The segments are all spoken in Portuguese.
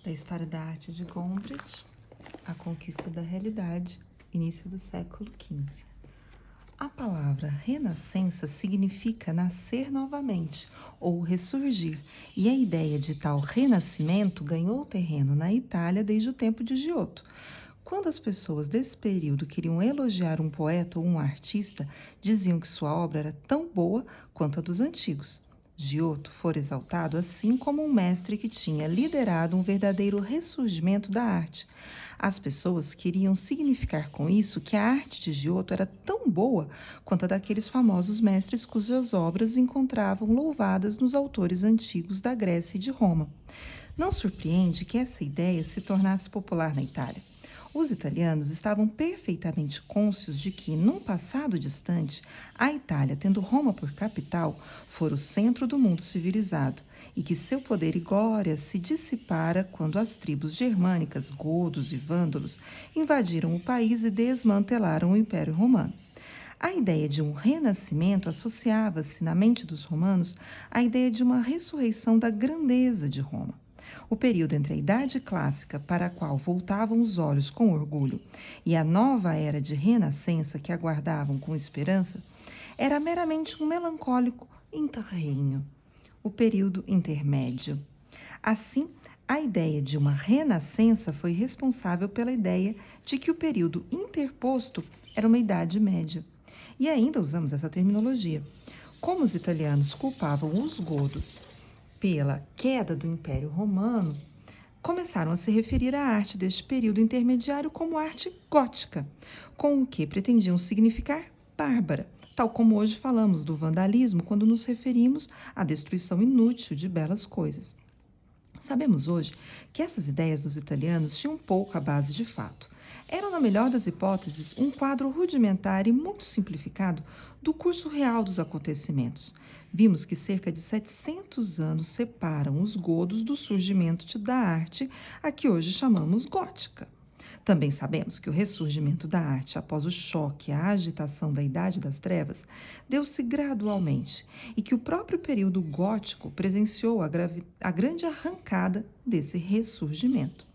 da história da arte de Gombrich, a conquista da realidade, início do século XV. A palavra renascença significa nascer novamente ou ressurgir, e a ideia de tal renascimento ganhou terreno na Itália desde o tempo de Giotto. Quando as pessoas desse período queriam elogiar um poeta ou um artista, diziam que sua obra era tão boa quanto a dos antigos. Giotto fora exaltado assim como um mestre que tinha liderado um verdadeiro ressurgimento da arte. As pessoas queriam significar com isso que a arte de Giotto era tão boa quanto a daqueles famosos mestres cujas obras encontravam louvadas nos autores antigos da Grécia e de Roma. Não surpreende que essa ideia se tornasse popular na Itália. Os italianos estavam perfeitamente cônscios de que, num passado distante, a Itália, tendo Roma por capital, fora o centro do mundo civilizado e que seu poder e glória se dissipara quando as tribos germânicas, godos e vândalos, invadiram o país e desmantelaram o Império Romano. A ideia de um renascimento associava-se, na mente dos romanos, à ideia de uma ressurreição da grandeza de Roma. O período entre a Idade Clássica, para a qual voltavam os olhos com orgulho, e a nova era de renascença que aguardavam com esperança, era meramente um melancólico interregno, o período intermédio. Assim, a ideia de uma renascença foi responsável pela ideia de que o período interposto era uma Idade Média. E ainda usamos essa terminologia. Como os italianos culpavam os godos pela queda do Império Romano, começaram a se referir à arte deste período intermediário como arte gótica, com o que pretendiam significar bárbara, tal como hoje falamos do vandalismo quando nos referimos à destruição inútil de belas coisas. Sabemos hoje que essas ideias dos italianos tinham pouca base de fato. Eram, na melhor das hipóteses, um quadro rudimentar e muito simplificado do curso real dos acontecimentos. Vimos que cerca de 700 anos separam os godos do surgimento da arte, a que hoje chamamos gótica. Também sabemos que o ressurgimento da arte após o choque e a agitação da Idade das Trevas deu-se gradualmente e que o próprio período gótico presenciou a grande arrancada desse ressurgimento.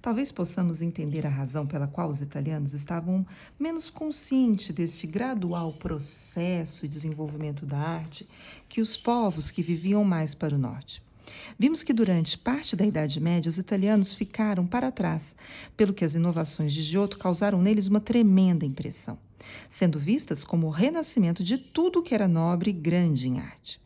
Talvez possamos entender a razão pela qual os italianos estavam menos conscientes deste gradual processo e desenvolvimento da arte que os povos que viviam mais para o norte. Vimos que durante parte da Idade Média os italianos ficaram para trás, pelo que as inovações de Giotto causaram neles uma tremenda impressão, sendo vistas como o renascimento de tudo que era nobre e grande em arte.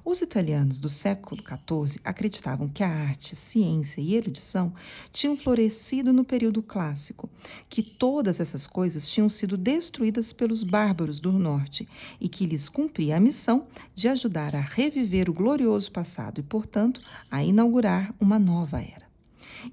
Os italianos do século XIV acreditavam que a arte, ciência e erudição tinham florescido no período clássico, que todas essas coisas tinham sido destruídas pelos bárbaros do norte e que lhes cumpria a missão de ajudar a reviver o glorioso passado e, portanto, a inaugurar uma nova era.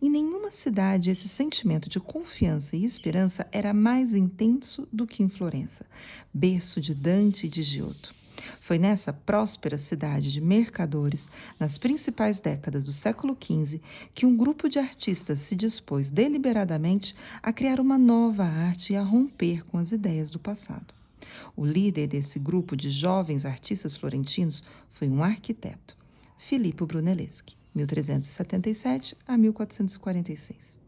Em nenhuma cidade esse sentimento de confiança e esperança era mais intenso do que em Florença, berço de Dante e de Giotto. Foi nessa próspera cidade de mercadores, nas principais décadas do século XV, que um grupo de artistas se dispôs deliberadamente a criar uma nova arte e a romper com as ideias do passado. O líder desse grupo de jovens artistas florentinos foi um arquiteto, Filippo Brunelleschi, 1377 a 1446.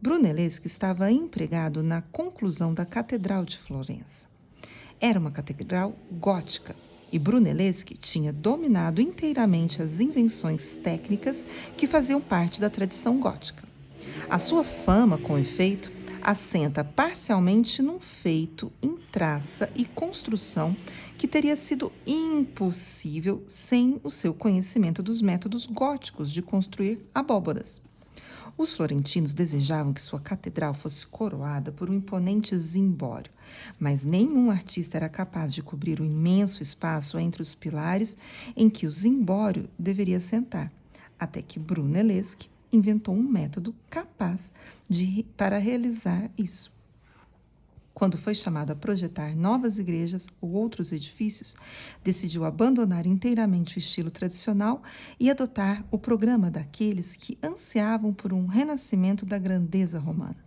Brunelleschi estava empregado na conclusão da Catedral de Florença. Era uma catedral gótica e Brunelleschi tinha dominado inteiramente as invenções técnicas que faziam parte da tradição gótica. A sua fama, com efeito, assenta parcialmente num feito em traça e construção que teria sido impossível sem o seu conhecimento dos métodos góticos de construir abóbadas. Os florentinos desejavam que sua catedral fosse coroada por um imponente zimbório, mas nenhum artista era capaz de cobrir o imenso espaço entre os pilares em que o zimbório deveria sentar, até que Brunelleschi inventou um método capaz para realizar isso. Quando foi chamado a projetar novas igrejas ou outros edifícios, decidiu abandonar inteiramente o estilo tradicional e adotar o programa daqueles que ansiavam por um renascimento da grandeza romana.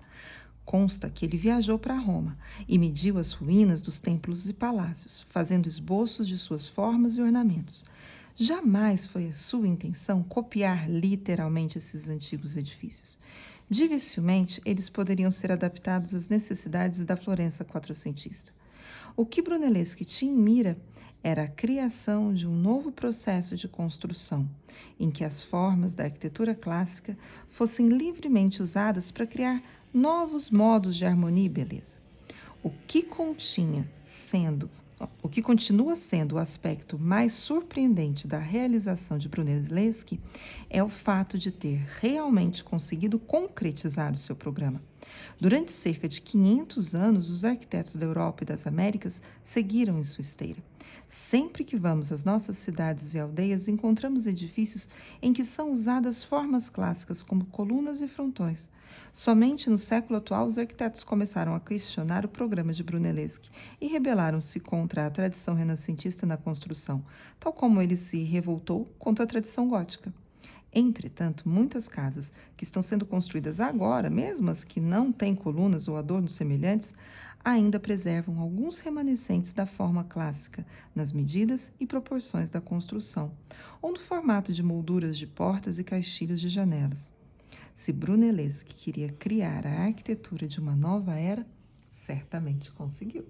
Consta que ele viajou para Roma e mediu as ruínas dos templos e palácios, fazendo esboços de suas formas e ornamentos. Jamais foi a sua intenção copiar literalmente esses antigos edifícios. Dificilmente eles poderiam ser adaptados às necessidades da Florença quatrocentista. O que Brunelleschi tinha em mira era a criação de um novo processo de construção, em que as formas da arquitetura clássica fossem livremente usadas para criar novos modos de harmonia e beleza. O que o que continua sendo o aspecto mais surpreendente da realização de Brunelleschi é o fato de ter realmente conseguido concretizar o seu programa. Durante cerca de 500 anos, os arquitetos da Europa e das Américas seguiram em sua esteira. Sempre que vamos às nossas cidades e aldeias, encontramos edifícios em que são usadas formas clássicas como colunas e frontões. Somente no século atual, os arquitetos começaram a questionar o programa de Brunelleschi e rebelaram-se contra a tradição renascentista na construção, tal como ele se revoltou contra a tradição gótica. Entretanto, muitas casas que estão sendo construídas agora, mesmo as que não têm colunas ou adornos semelhantes, ainda preservam alguns remanescentes da forma clássica nas medidas e proporções da construção, ou no formato de molduras de portas e caixilhos de janelas. Se Brunelleschi queria criar a arquitetura de uma nova era, certamente conseguiu.